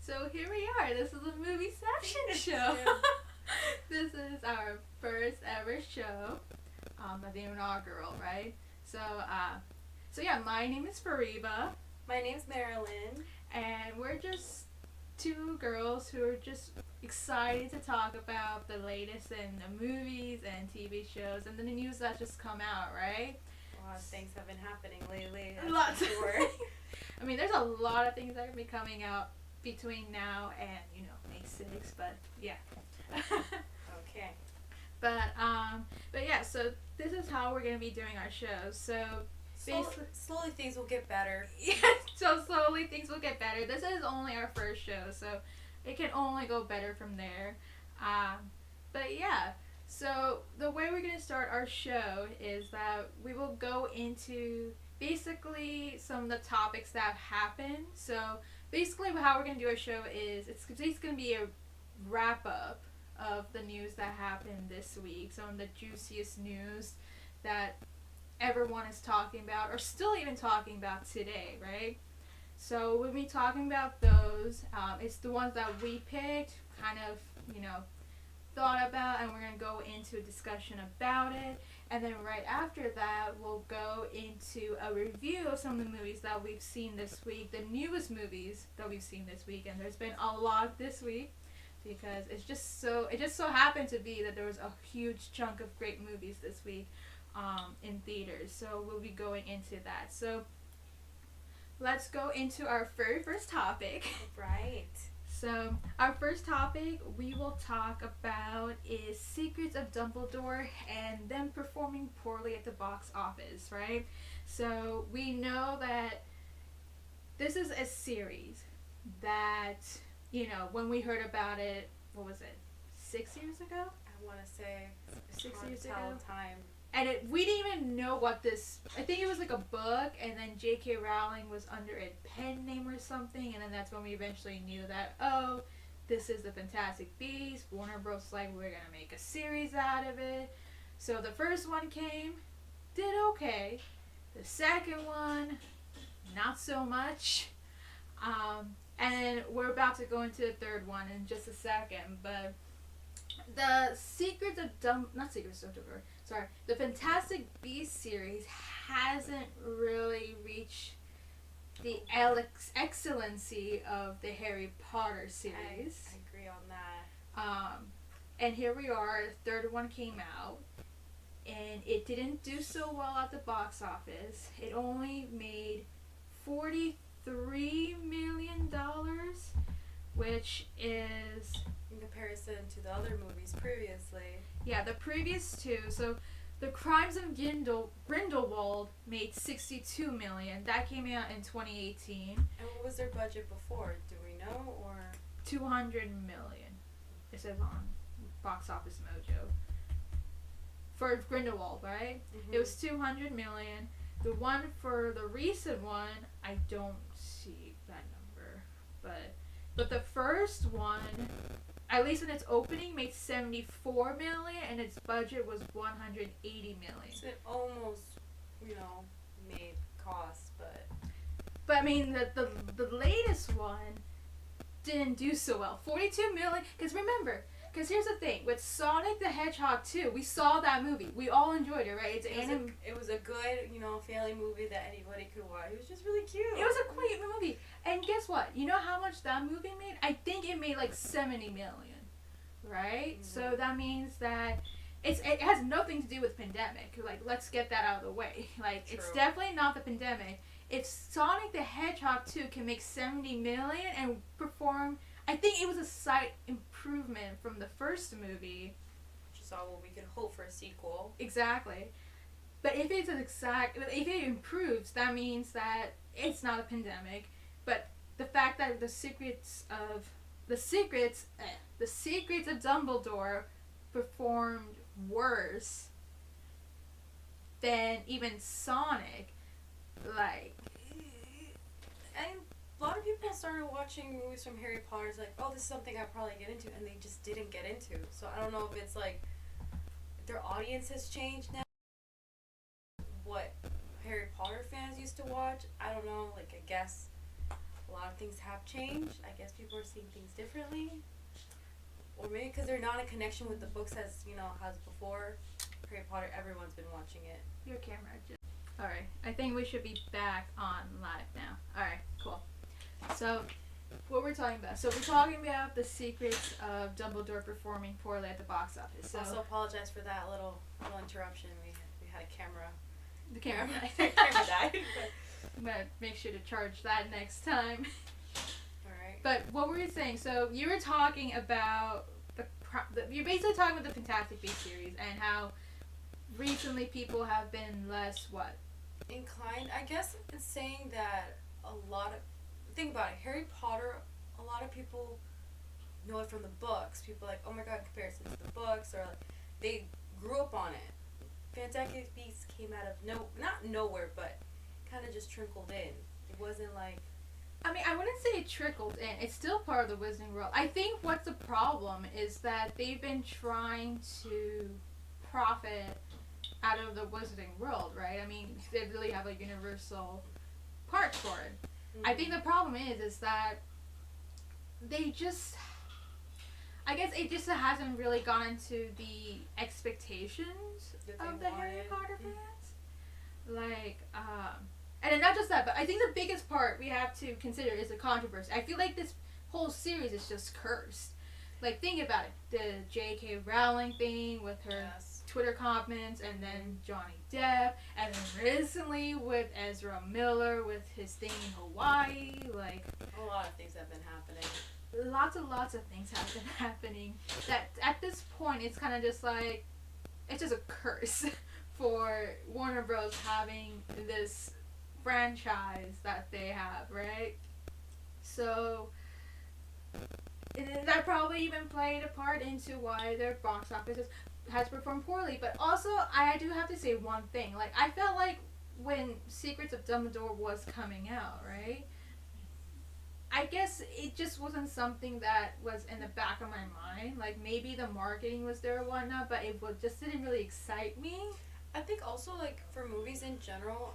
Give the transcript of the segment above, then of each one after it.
So here we are. This is a Movieception show. This is our first ever show, the inaugural, right? So yeah, my name is Fariba, My name's Marilyn. and we're just two girls who are just excited to talk about the latest in the movies and TV shows and the news that just come out, right? A lot of things have been happening lately. Lots. Of sure. I mean, there's a lot of things that are gonna be coming out between now and May 6th, but yeah. Okay. But yeah, so this is how we're gonna be doing our show. So Slowly things will get better. yeah, so slowly things will get better. This is only our first show, so it can only go better from there. But yeah, so the way we're gonna start our show is that we will go into basically some of the topics that have happened. So basically, how we're gonna do our show is it's gonna be a wrap up of the news that happened this week. Some of the juiciest news that everyone is talking about or still even talking about today, right? So we'll be talking about those. It's the ones that we picked, kind of, thought about, and we're going to go into a discussion about it. And then right after that, we'll go into a review of some of the movies that we've seen this week, the newest movies that we've seen this week. And there's been a lot this week because it just so happened to be that there was a huge chunk of great movies this week in theaters. So we'll be going into that. So let's go into our very first topic. Right. So our first topic we will talk about is Secrets of Dumbledore and them performing poorly at the box office, right? So we know that this is a series that, when we heard about it, what was it, 6 years ago? I want to say 6 years ago. Time. And we didn't even know what this. I think it was like a book, and then J.K. Rowling was under a pen name or something, and then that's when we eventually knew that this is the Fantastic Beasts. Warner Bros. Like, we're gonna make a series out of it. So the first one came, did okay. The second one, not so much. And we're about to go into the third one in just a second, but the the Fantastic Beasts series hasn't really reached the excellency of the Harry Potter series. I agree on that. And here we are, the third one came out, and it didn't do so well at the box office. It only made $43 million, which is, in comparison to the other movies previously. Yeah, the previous two. So, The Crimes of Grindelwald made $62 million. That came out in 2018. And what was their budget before? Do we know, or $200 million. It says on Box Office Mojo. For Grindelwald, right? Mm-hmm. It was $200 million. The one for the recent one, I don't see that number, but the first one, at least in its opening, made $74 million, and its budget was $180 million. So it almost, made cost, but I mean, the latest one didn't do so well. $42 million. Because here's the thing, with Sonic the Hedgehog 2, we saw that movie. We all enjoyed it, right? It was a good, family movie that anybody could watch. It was just really cute. It was a great movie. And guess what? You know how much that movie made? I think it made like $70 million, right? Mm-hmm. So that means that it has nothing to do with pandemic. Like, let's get that out of the way. Like, True. It's definitely not the pandemic. If Sonic the Hedgehog 2 can make $70 million and perform, I think it was a slight improvement from the first movie. Which is all what we could hope for a sequel. Exactly. But if it improves, that means that it's not a pandemic. But the fact that the secrets of Dumbledore performed worse than even Sonic, like, And a lot of people started watching movies from Harry Potter, like, oh, this is something I'll probably get into, and they just didn't get into. So I don't know if it's like their audience has changed now. What Harry Potter fans used to watch, I don't know, like, I guess a lot of things have changed. I guess people are seeing things differently. Or maybe because they're not in connection with the books as, as before. Harry Potter, everyone's been watching it. Your camera just... Alright, I think we should be back on live now. Alright, cool. So, what we're talking about. So, we're talking about the secrets of Dumbledore performing poorly at the box office. So, also apologize for that little interruption. We had a camera. The camera died. Camera died. I'm going to make sure to charge that next time. Alright. But what were you saying? So, you were talking about you're basically talking about the Fantastic Beasts series and how recently people have been less what? Inclined. I guess it's saying that think about it, Harry Potter, a lot of people know it from the books. People are like, oh my god, in comparison to the books, or like, they grew up on it. Fantastic Beasts came out of not nowhere, but kind of just trickled in. It wasn't like... I mean, I wouldn't say it trickled in. It's still part of the Wizarding World. I think what's the problem is that they've been trying to profit out of the Wizarding World, right? I mean, they really have a universal part for it. I think the problem is that they just... I guess it just hasn't really gone into the expectations of the Harry Potter fans. Like, and not just that, but I think the biggest part we have to consider is the controversy. I feel like this whole series is just cursed. Like, think about it. The J.K. Rowling thing with her Twitter comments, and then Johnny Depp, and then recently with Ezra Miller with his thing in Hawaii. Like, a lot of things have been happening. Lots of things have been happening. That at this point, it's kind of just like, it's just a curse for Warner Bros. Having this franchise that they have, right? So, and that probably even played a part into why their box office has performed poorly. But also, I do have to say one thing. Like, I felt like when Secrets of Dumbledore was coming out, right? I guess it just wasn't something that was in the back of my mind. Like, maybe the marketing was there or whatnot, but it just didn't really excite me. I think also, like, for movies in general,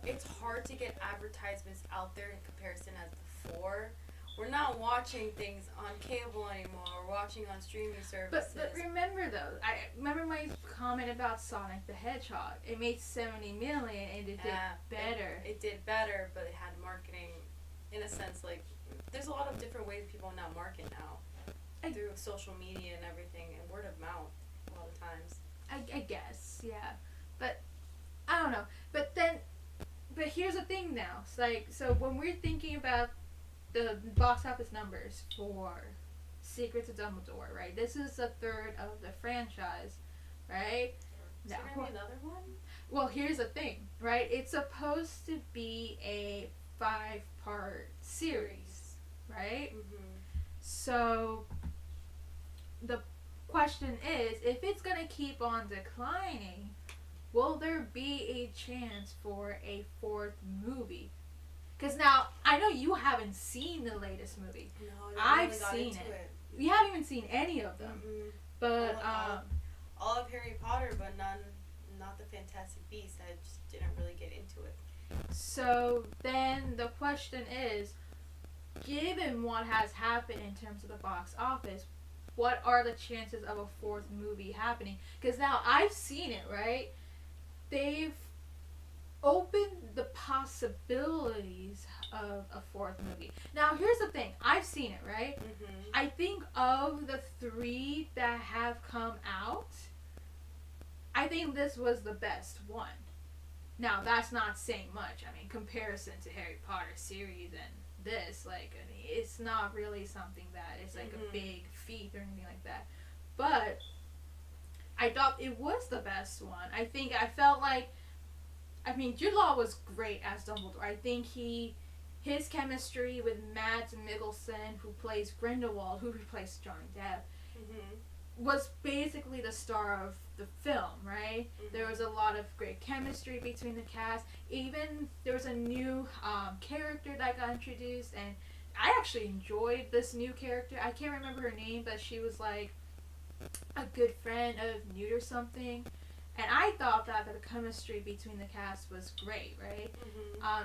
it's hard to get advertisements out there in comparison as before. We're not watching things on cable anymore. We're watching on streaming services. But remember though, I remember my comment about Sonic the Hedgehog. It made $70 million and it did better. It did better, but it had marketing, in a sense. Like, there's a lot of different ways people now market now, through social media and everything, and word of mouth a lot of times. I guess, yeah, but I don't know. But here's the thing now. It's like, so when we're thinking about the box office numbers for Secrets of Dumbledore, right? This is a third of the franchise, right? Is there gonna be another one? Well, here's the thing, right? It's supposed to be a 5-part series, right? Mm-hmm. So the question is, if it's gonna keep on declining, will there be a chance for a 4th movie? Because now, I know you haven't seen the latest movie. No, I've seen it. You haven't even seen any of them. Mm-hmm. But, all of Harry Potter, but not the Fantastic Beasts. I just didn't really get into it. So, then the question is, given what has happened in terms of the box office, what are the chances of a 4th movie happening? Because now, I've seen it, right? They've opened the possibilities of a 4th movie. Now, here's the thing. I've seen it, right? Mm-hmm. I think of the 3 that have come out, I think this was the best one. Now, that's not saying much. I mean, comparison to Harry Potter series and this, like, I mean, it's not really something that is like a big feat or anything like that. But I thought it was the best one. I felt like, I mean, Jude Law was great as Dumbledore. I think his chemistry with Mads Mikkelsen, who plays Grindelwald, who replaced Johnny Depp, was basically the star of the film, right? Mm-hmm. There was a lot of great chemistry between the cast. Even there was a new character that got introduced, and I actually enjoyed this new character. I can't remember her name, but she was like a good friend of Newt or something. And I thought that the chemistry between the cast was great, right?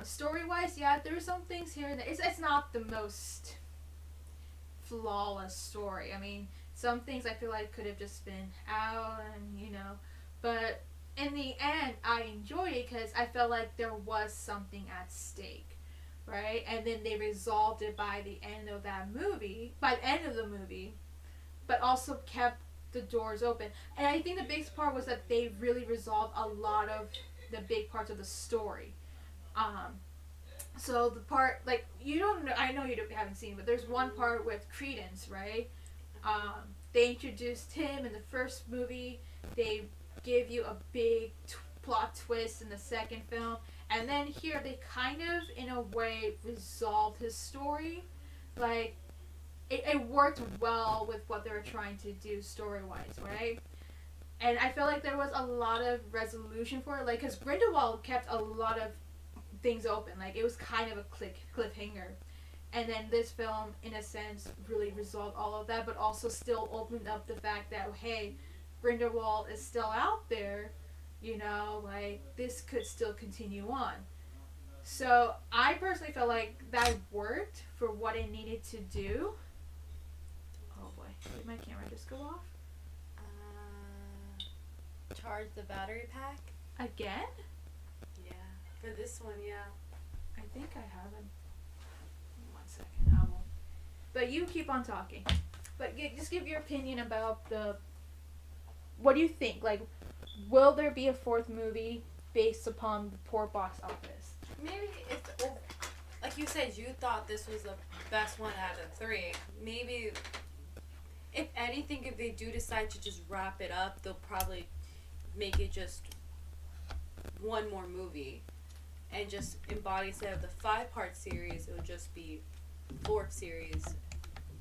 Story wise, yeah, there were some things here and there. It's not the most flawless story. I mean, some things I feel like could have just been out, and but in the end, I enjoyed it because I felt like there was something at stake, right? And then they resolved it by the end of the movie, but also kept the doors open. And I think the biggest part was that they really resolved a lot of the big parts of the story. So the part, like, you don't know, I know haven't seen, but there's one part with Credence, right? They introduced him in the first movie. They give you a big plot twist in the second film, and then here they kind of, in a way, resolved his story. Like, it worked well with what they were trying to do story-wise, right? And I feel like there was a lot of resolution for it, like, because Grindelwald kept a lot of things open. Like, it was kind of a cliffhanger. And then this film, in a sense, really resolved all of that, but also still opened up the fact that, hey, Grindelwald is still out there, like, this could still continue on. So, I personally felt like that worked for what it needed to do. Oh boy, did my camera just go off? Charge the battery pack? Again? Yeah. For this one, yeah. I think I haven't. 1 second, I will. But you keep on talking. But just give your opinion about what do you think? Like, will there be a fourth movie based upon the poor box office? Maybe like you said, you thought this was the best one out of the three. Maybe, if anything, if they do decide to just wrap it up, they'll probably make it just one more movie, and just embody, instead of the 5-part series, it would just be 4th series,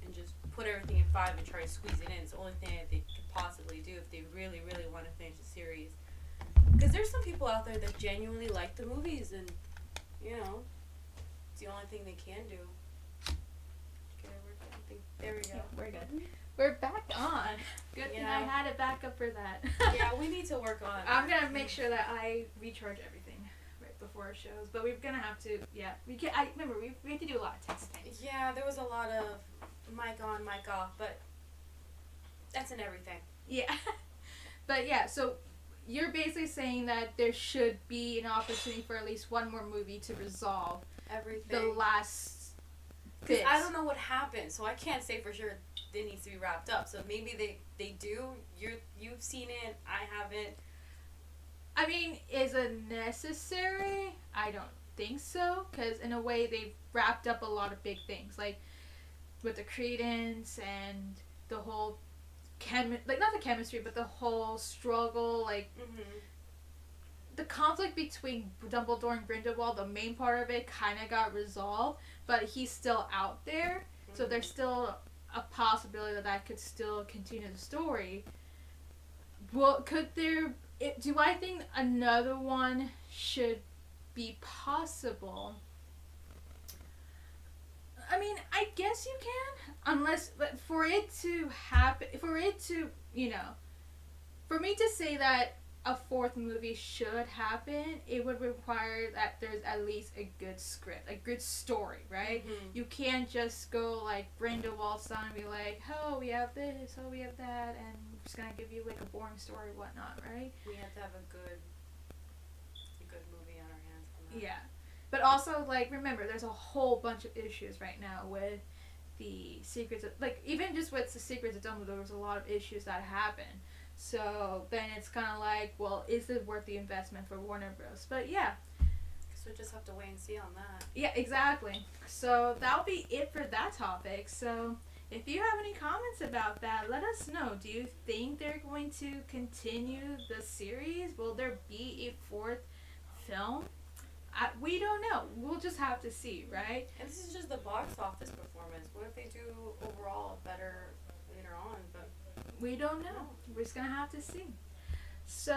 and just put everything in 5 and try to squeeze it in. It's the only thing that they could possibly do if they really, really want to finish the series. Because there's some people out there that genuinely like the movies, and it's the only thing they can do. Okay, there we go. Yeah, we're good. We're back on. Good thing I had it back up for that. Yeah, we need to work on it. I'm going to make sure that I recharge everything right before our shows. But we're going to have to, remember, we have to do a lot of testing. Yeah, there was a lot of mic on, mic off, but that's in everything. Yeah. But yeah, so you're basically saying that there should be an opportunity for at least one more movie to resolve everything. The last bit. I don't know what happened, so I can't say for sure it needs to be wrapped up. So maybe they do. You've seen it. I haven't. I mean, is it necessary? I don't think so, because in a way they've wrapped up a lot of big things, like with the Credence and the whole not the chemistry, but the whole struggle, like the conflict between Dumbledore and Grindelwald. The main part of it kind of got resolved, but he's still out there, so there's still a possibility that could still continue the story. Well, do I think another one should be possible? I mean, I guess you can, unless, but for it to happen, for me to say that a 4th movie should happen, it would require that there's at least a good script, a good story, right? You can't just go like Grindelwald style and be like, oh, we have this, oh, we have that, and we're just gonna give you like a boring story, whatnot, right? We have to have a good movie on our hands for that. Yeah. But also, like, remember, there's a whole bunch of issues right now with the Secrets of, like, even just with the Secrets of Dumbledore, there's a lot of issues that happen. So then it's kind of like, well, is it worth the investment for Warner Bros? But yeah. So we'll just have to wait and see on that. Yeah, exactly. So that'll be it for that topic. So if you have any comments about that, let us know. Do you think they're going to continue the series? Will there be a 4th film? We don't know. We'll just have to see, right? And this is just the box office performance. What if they do overall better later on? But we don't know. We're just gonna have to see. So